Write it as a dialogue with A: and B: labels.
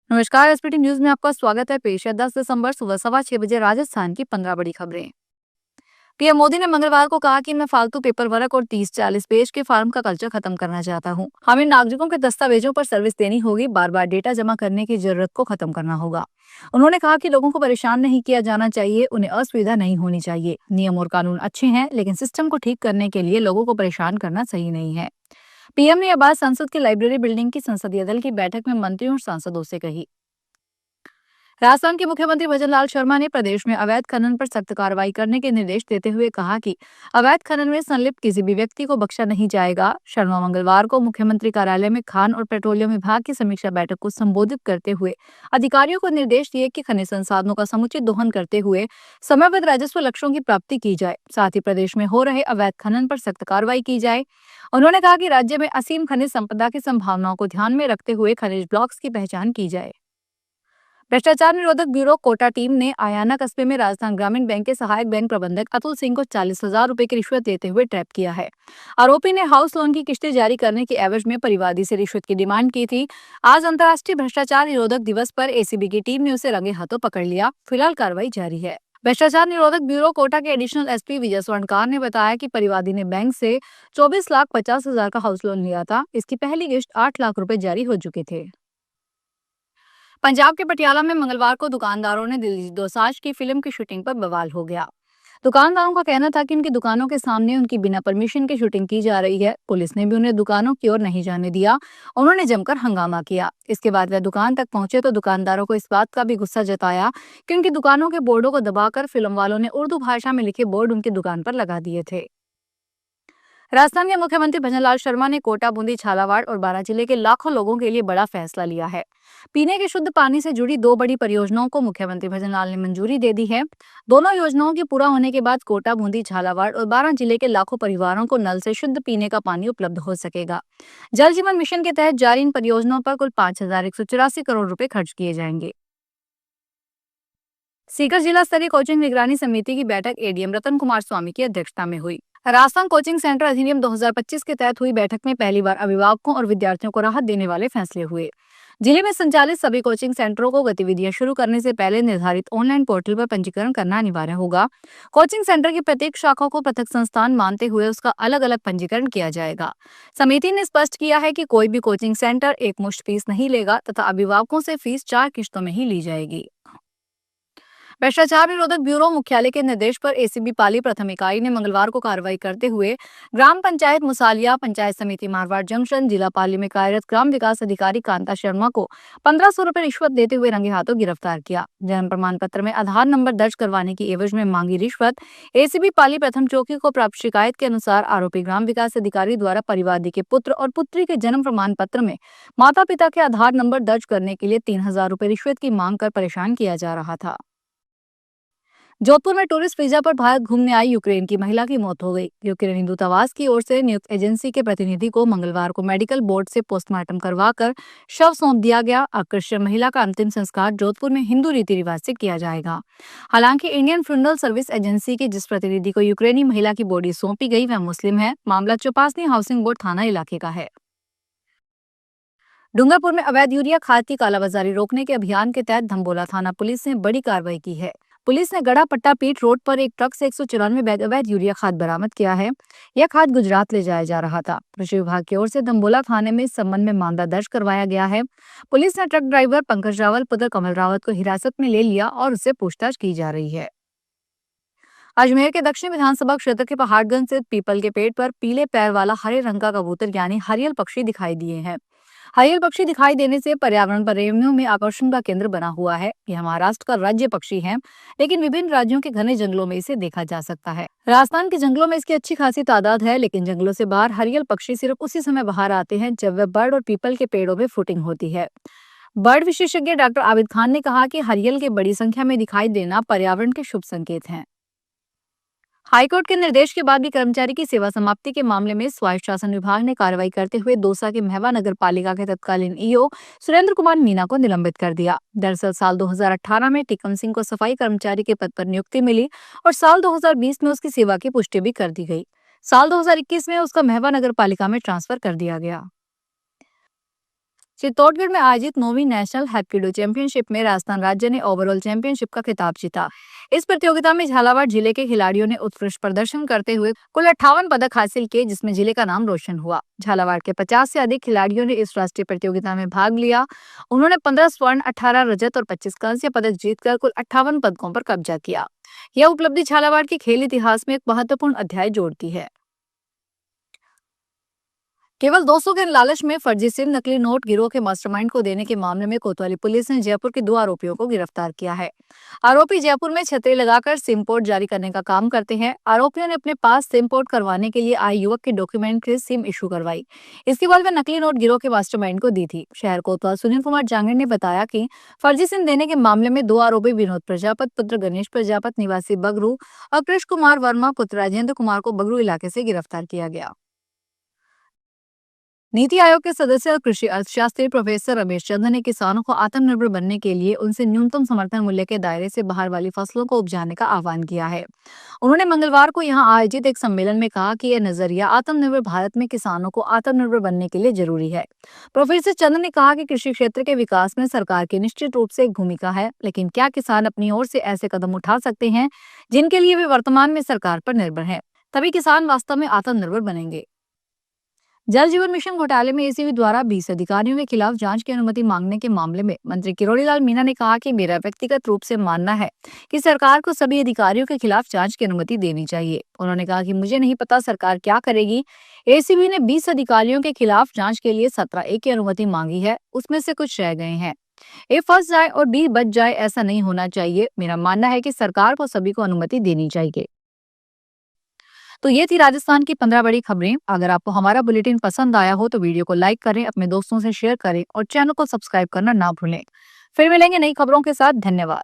A: नमस्कार। SPT news में आपका स्वागत है। पेश है 10 दिसंबर सुबह 6:15 बजे राजस्थान की 15 बड़ी खबरें। पीएम मोदी ने मंगलवार को कहा कि मैं फालतू पेपर वर्क और 30-40 पेज के फॉर्म का कल्चर खत्म करना चाहता हूं। हमें नागरिकों के दस्तावेजों पर सर्विस देनी होगी, बार बार डेटा जमा करने की जरूरत को खत्म करना होगा। उन्होंने कहा कि लोगों को परेशान नहीं किया जाना चाहिए, उन्हें असुविधा नहीं होनी चाहिए। नियम और कानून अच्छे हैं, लेकिन सिस्टम को ठीक करने के लिए लोगों को परेशान करना सही नहीं है। पीएम ने यह बात संसद की लाइब्रेरी बिल्डिंग की संसदीय दल की बैठक में मंत्रियों और सांसदों से कही। राजस्थान के मुख्यमंत्री भजनलाल शर्मा ने प्रदेश में अवैध खनन पर सख्त कार्रवाई करने के निर्देश देते हुए कहा कि अवैध खनन में संलिप्त किसी भी व्यक्ति को बख्शा नहीं जाएगा। शर्मा मंगलवार को मुख्यमंत्री कार्यालय में खान और पेट्रोलियम विभाग की समीक्षा बैठक को संबोधित करते हुए अधिकारियों को निर्देश दिए कि खनिज संसाधनों का समुचित दोहन करते हुए समयबद्ध राजस्व लक्ष्यों की प्राप्ति की जाए। साथ ही प्रदेश में हो रहे अवैध खनन पर सख्त कार्रवाई की जाए। उन्होंने कहा कि राज्य में असीम खनिज संपदा की संभावनाओं को ध्यान में रखते हुए खनिज ब्लॉक्स की पहचान की जाए। भ्रष्टाचार निरोधक ब्यूरो कोटा टीम ने आयाना कस्बे में राजस्थान ग्रामीण बैंक के सहायक बैंक प्रबंधक अतुल सिंह को 40,000 रुपए की रिश्वत देते हुए ट्रैप किया है। आरोपी ने हाउस लोन की किस्तें जारी करने के एवज में परिवादी से रिश्वत की डिमांड की थी। आज अंतर्राष्ट्रीय भ्रष्टाचार निरोधक दिवस पर एसीबी की टीम ने उसे रंगे हाथों पकड़ लिया। फिलहाल कार्रवाई जारी है। भ्रष्टाचार निरोधक ब्यूरो कोटा के एडिशनल एसपी विजय स्वर्णकार ने बताया कि परिवादी ने बैंक से 24,50,000 का हाउस लोन लिया था। इसकी पहली किश्त 8 लाख रुपए जारी हो चुके थे। पंजाब के पटियाला में मंगलवार को दुकानदारों ने दिलजीत दोसांझ की फिल्म की शूटिंग पर बवाल हो गया। दुकानदारों का कहना था कि उनकी दुकानों के सामने उनकी बिना परमिशन की शूटिंग की जा रही है। पुलिस ने भी उन्हें दुकानों की ओर नहीं जाने दिया। उन्होंने जमकर हंगामा किया। इसके बाद वे दुकान तक पहुंचे तो दुकानदारों को इस बात का भी गुस्सा जताया कि उनकी दुकानों के बोर्डों को दबाकर फिल्म वालों ने उर्दू भाषा में लिखे बोर्ड उनकी दुकान पर लगा दिए थे। राजस्थान के मुख्यमंत्री भजनलाल शर्मा ने कोटा, बूंदी, झालावाड़ और बारां जिले के लाखों लोगों के लिए बड़ा फैसला लिया है। पीने के शुद्ध पानी से जुड़ी 2 बड़ी परियोजनाओं को मुख्यमंत्री भजनलाल ने मंजूरी दे दी है। दोनों योजनाओं के पूरा होने के बाद कोटा, बूंदी, झालावाड़ और बारां जिले के लाखों परिवारों को नल से शुद्ध पीने का पानी उपलब्ध हो सकेगा। जल जीवन मिशन के तहत जारी इन परियोजनाओं पर कुल 5,184 करोड़ रुपए खर्च किए जाएंगे। सीकर जिला स्तरीय कोचिंग निगरानी समिति की बैठक एडीएम रतन कुमार स्वामी की अध्यक्षता में हुई। राजस्थान कोचिंग सेंटर अधिनियम 2025 के तहत हुई बैठक में पहली बार अभिभावकों और विद्यार्थियों को राहत देने वाले फैसले हुए। जिले में संचालित सभी कोचिंग सेंटरों को गतिविधियां शुरू करने से पहले निर्धारित ऑनलाइन पोर्टल पर पंजीकरण करना अनिवार्य होगा। कोचिंग सेंटर की प्रत्येक शाखा को पृथक संस्थान मानते हुए उसका अलग अलग पंजीकरण किया जाएगा। समिति ने स्पष्ट किया है कि कोई भी कोचिंग सेंटर एकमुश्त फीस नहीं लेगा तथा अभिभावकों से फीस 4 किश्तों में ही ली जाएगी। भ्रष्टाचार निरोधक ब्यूरो मुख्यालय के निर्देश पर एसीबी पाली प्रथम इकाई ने मंगलवार को कार्रवाई करते हुए ग्राम पंचायत मुसालिया, पंचायत समिति मारवाड़ जंक्शन, जिला पाली में कार्यरत ग्राम विकास अधिकारी कांता शर्मा को 1,500 रुपए रिश्वत देते हुए रंगे हाथों गिरफ्तार किया। जन्म प्रमाण पत्र में आधार नंबर दर्ज करवाने की एवज में मांगी रिश्वत। एसीबी पाली प्रथम चौकी को प्राप्त शिकायत के अनुसार आरोपी ग्राम विकास अधिकारी द्वारा परिवादी के पुत्र और पुत्री के जन्म प्रमाण पत्र में माता पिता के आधार नंबर दर्ज करने के लिए 3,000 रुपए रिश्वत की मांग कर परेशान किया जा रहा था। जोधपुर में टूरिस्ट वीजा पर भारत घूमने आई यूक्रेन की महिला की मौत हो गई। यूक्रेनी दूतावास की ओर से नियुक्त एजेंसी के प्रतिनिधि को मंगलवार को मेडिकल बोर्ड से पोस्टमार्टम करवाकर शव सौंप दिया गया। आकृष्ट महिला का अंतिम संस्कार जोधपुर में हिंदू रीति रिवाज से किया जाएगा। हालांकि इंडियन फ्यूनरल सर्विस एजेंसी के जिस प्रतिनिधि को यूक्रेनी महिला की बॉडी सौंपी गई वह मुस्लिम है। मामला चौपासनी हाउसिंग बोर्ड थाना इलाके का है। डूंगरपुर में अवैध यूरिया खाद की कालाबाजारी रोकने के अभियान के तहत धम्बोला थाना पुलिस ने बड़ी कार्रवाई की है। पुलिस ने गड़ा पट्टा पीट रोड पर एक ट्रक से 194 बैग अवैध यूरिया खाद बरामद किया है। यह खाद गुजरात ले जाया जा रहा था। कृषि विभाग की ओर से धम्बोला थाने में इस संबंध में मामला दर्ज करवाया गया है। पुलिस ने ट्रक ड्राइवर पंकज रावल पुत्र कमल रावत को हिरासत में ले लिया और उससे पूछताछ की जा रही है। अजमेर के दक्षिण विधानसभा क्षेत्र के पहाड़गंज स्थित पीपल के पेड़ पर पीले पैर वाला हरे रंग का कबूतर यानी हरियल पक्षी दिखाई दिए हैं। हरियल पक्षी दिखाई देने से पर्यावरण प्रेमियों में आकर्षण का केंद्र बना हुआ है। यह महाराष्ट्र का राज्य पक्षी है, लेकिन विभिन्न राज्यों के घने जंगलों में इसे देखा जा सकता है। राजस्थान के जंगलों में इसकी अच्छी खासी तादाद है, लेकिन जंगलों से बाहर हरियल पक्षी सिर्फ उसी समय बाहर आते हैं जब वे बर्ड और पीपल के पेड़ों में फुटिंग होती है। बर्ड विशेषज्ञ डॉक्टर आबिद खान ने कहा कि हरियल के बड़ी संख्या में दिखाई देना पर्यावरण के शुभ संकेत हैं। हाईकोर्ट के निर्देश के बाद भी कर्मचारी की सेवा समाप्ति के मामले में स्वायत्त शासन विभाग ने कार्रवाई करते हुए दौसा के महवा नगर पालिका के तत्कालीन ईओ सुरेंद्र कुमार मीना को निलंबित कर दिया। दरअसल साल 2018 में टिकम सिंह को सफाई कर्मचारी के पद पर नियुक्ति मिली और साल 2020 में उसकी सेवा की पुष्टि भी कर दी गई। साल 2021 में उसका महवा नगर पालिका में ट्रांसफर कर दिया गया। चित्तौड़गढ़ में आयोजित 9वीं नेशनल हैप्कीडो चैंपियनशिप में राजस्थान राज्य ने ओवरऑल चैंपियनशिप का खिताब जीता। इस प्रतियोगिता में झालावाड़ जिले के खिलाड़ियों ने उत्कृष्ट प्रदर्शन करते हुए कुल 58 पदक हासिल किए, जिसमें जिले का नाम रोशन हुआ। झालावाड़ के 50 से अधिक खिलाड़ियों ने इस राष्ट्रीय प्रतियोगिता में भाग लिया। उन्होंने 15 स्वर्ण, 18 रजत और 25 कांस्य पदक जीतकर कुल 58 पदकों पर कब्जा किया। यह उपलब्धि झालावाड़ के खेल इतिहास में एक महत्वपूर्ण अध्याय जोड़ती है। केवल 200 के लालच में फर्जी सिम नकली नोट गिरोह के मास्टरमाइंड को देने के मामले में कोतवाली पुलिस ने जयपुर के 2 आरोपियों को गिरफ्तार किया है। आरोपी जयपुर में छतरी लगाकर सिम पोर्ट जारी करने का काम करते हैं। आरोपियों ने अपने पास सिम पोर्ट करवाने के लिए आए युवक के डॉक्यूमेंट के सिम इशू करवाई। इसके बाद वे नकली नोट गिरोह के मास्टरमाइंड को दी थी। शहर कोतवाल सुनील कुमार जांगड़ ने बताया कि फर्जी सिम देने के मामले में 2 आरोपी विनोद प्रजापत पुत्र गणेश प्रजापत निवासी बगरू और कृष्ण कुमार वर्मा पुत्र राजेंद्र कुमार को बगरू इलाके से गिरफ्तार किया गया। नीति आयोग के सदस्य और कृषि अर्थशास्त्री प्रोफेसर रमेश चंद्र ने किसानों को आत्मनिर्भर बनने के लिए उनसे न्यूनतम समर्थन मूल्य के दायरे से बाहर वाली फसलों को उपजाने का आह्वान किया है। उन्होंने मंगलवार को यहां आयोजित एक सम्मेलन में कहा कि यह नजरिया आत्मनिर्भर भारत में किसानों को आत्मनिर्भर बनने के लिए जरूरी है। प्रोफेसर चंद्र ने कहा कि कृषि क्षेत्र के विकास में सरकार की निश्चित रूप से एक भूमिका है, लेकिन क्या किसान अपनी ओर से ऐसे कदम उठा सकते हैं जिनके लिए वे वर्तमान में सरकार पर निर्भर है? तभी किसान वास्तव में आत्मनिर्भर बनेंगे। जल जीवन मिशन घोटाले में एसीबी द्वारा 20 अधिकारियों के खिलाफ जांच की अनुमति मांगने के मामले में मंत्री किरोड़ीलाल मीणा ने कहा कि मेरा व्यक्तिगत रूप से मानना है कि सरकार को सभी अधिकारियों के खिलाफ जांच की अनुमति देनी चाहिए। उन्होंने कहा कि मुझे नहीं पता सरकार क्या करेगी। एसीबी ने 20 अधिकारियों के खिलाफ जांच के लिए 17A की अनुमति मांगी है, उसमें से कुछ रह गए हैं। ए फंस जाए और बी बच जाए, ऐसा नहीं होना चाहिए। मेरा मानना है कि सरकार को सभी को अनुमति देनी चाहिए। तो ये थी राजस्थान की 15 बड़ी खबरें। अगर आपको हमारा बुलेटिन पसंद आया हो तो वीडियो को लाइक करें, अपने दोस्तों से शेयर करें और चैनल को सब्सक्राइब करना ना भूलें। फिर मिलेंगे नई खबरों के साथ। धन्यवाद।